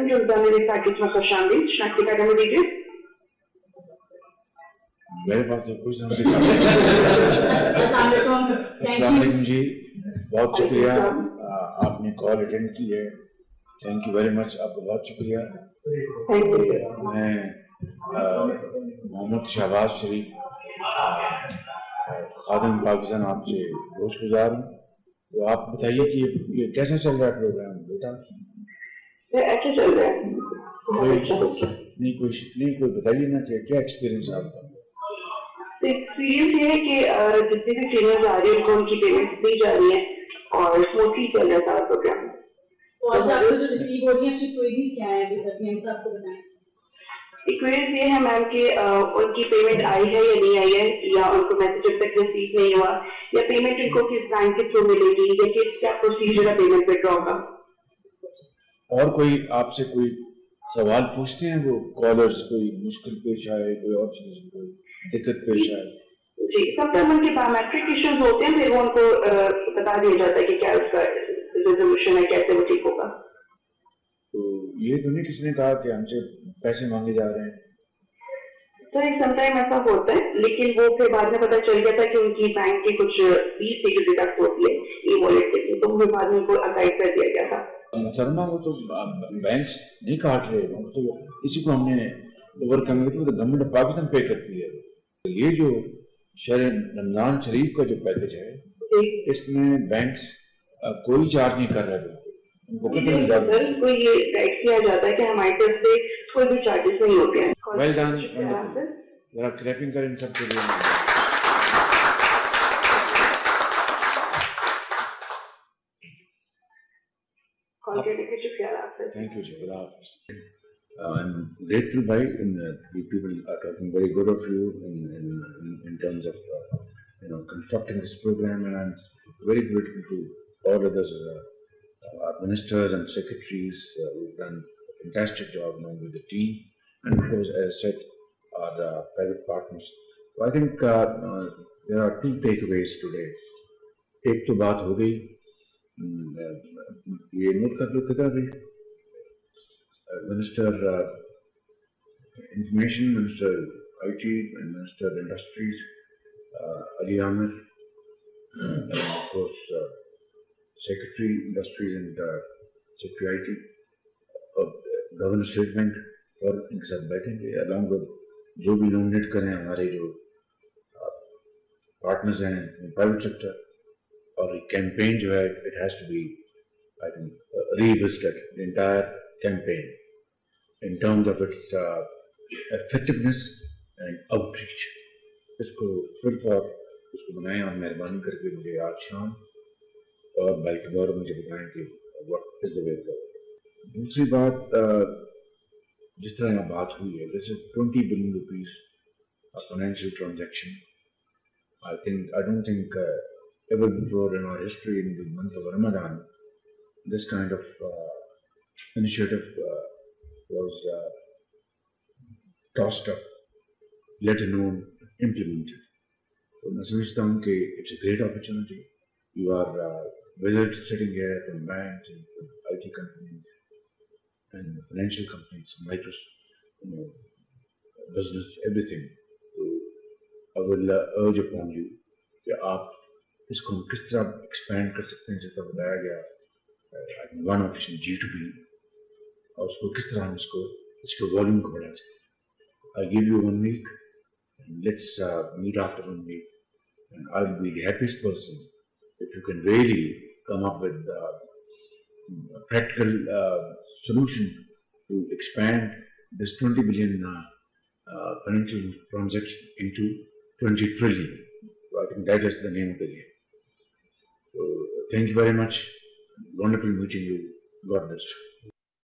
Welcome جو میرے package میں خوش آمدید. شناختی کارڈ ہمیں دیجیے. میرے پاس کچھ نہیں. السلام علیکم جی, بہت شکریہ آپ نے کال اٹینڈ کی ہے. تھینک یو ویری مچ, آپ کا بہت شکریہ. میں محمد شہباز شریف خادم پاکستان آپ سے گوش گزار ہوں. تو آپ بتائیے کہ یہ کیسا چل رہا ہے پروگرام بیٹا؟ اچھا چل رہا ہے. نہیں کوئی بتائیے نا کہ کیا ایکسپیرینس آپ کا؟ ایکسپیرینس یہ ہے کہ جتنے بھی ٹرینرز آ رہے ہیں ان کو ان کی پیمنٹس دی جا رہی ہیں اور اسموتھلی چل رہا ہے سارا پروگرام. ایکویریز یہ ہے میم کہ ان کی پیمنٹ آئی ہے یا نہیں آئی ہے, یا ان کو میسج اب تک ریسیو نہیں ہوا, یا پیمنٹ ان کو کس بینک کے تھرو ملے گی, یا کس کیا پروسیجر ہے پیمنٹ وڈرا کا. اور کوئی آپ سے کوئی سوال پوچھتے ہیں وہ کالرز, کوئی مشکل پیش آئے, کوئی اور چیز, کوئی دقت پیش آئے؟ جی, سب سے ان کے بایومیٹرک ایشوز ہوتے ہیں, پھر وہ ان کو بتا دیا جاتا ہے کہ کیا اس کا ریزولوشن ہے, کیسے وہ ٹھیک ہوگا. تو یہ تو نہیں کسی نے کہا کہ ہم سے پیسے مانگے جا رہے ہیں؟ سر ایک سم ٹائم ایسا ہوتا ہے, لیکن وہ پھر بعد میں پتہ چل گیا تھا کہ ان کی بینک کی کچھ فیس سے ڈیڈکٹ ہوتی ہے ای والیٹ سے, تو وہ بعد میں ان کو اگائڈ کر دیا گیا تھا. محترمہ وہ تو بینکس نہیں کاٹ رہے, تو اسی کو ہم نے اوور کم کیا, تو گورنمنٹ آف پاکستان پے کرتی ہے. یہ جو شہر رمضان شریف کا جو پیکج ہے اس میں بینکس کوئی چارج نہیں کر رہے. سر کوئی یہ گائڈ کیا جاتا ہے کہ ہماری طرف سے کوئی بھی چارجز نہیں ہوتے ہیں. ویل ڈن, ذرا کلیپنگ کریں سب کے لیے. Thank you, Jai. I'm grateful by the people are talking very good of you in terms of constructing this program, and I'm very grateful to all others, our ministers and secretaries who've done a fantastic job along with the team, and of course, as I said, our private partners. So I think there are two takeaways today. ایک تو بات ہو گئی, یہ note کر لو کتنا بھی Minister Information, Minister IT, and Minister Industries, Ali Amir, and of course Secretary Industries and Secretary IT, Governor State Bank, اور ان کے ساتھ بیٹھیں گے along with جو بھی نومنیٹ کریں ہمارے جو پارٹنرز ہیں پرائیویٹ سیکٹر. اور کیمپین جو ہے it has to be I think revisited, the entire campaign in terms of its effectiveness and outreach. اس کو صرف اور اس کو بنائیں, اور مہربانی کر کے مجھے آج شام اور بائی ٹمارو مجھے بتائیں کہ what is the way forward. دوسری بات, جس طرح یہاں بات ہوئی ہے, this is 20 billion rupees a financial transaction. I don't think ever before in our history in the month of Ramadan this kind of initiative was tossed up, let alone implemented. So میں سمجھتا ہوں کہ it's a great opportunity. You are wizards sitting here from banks and from IT companies and financial companies, business, everything. So I will urge upon you کہ آپ اس کو کس طرح expand کر سکتے ہیں. جس طرح بتایا گیا ون آپشن G2B, اور اس کو کس طرح ہم اس کے والیوم کو بڑھا سکتے ہیں. I give you 1 week and let's meet after 1 week, and I'll be the happiest person if you can really come up with a practical solution to expand this 20 billion financial transaction into 20 trillion. So I think that is the name of the game. So thank you very much. Wonderful meeting you. God bless you.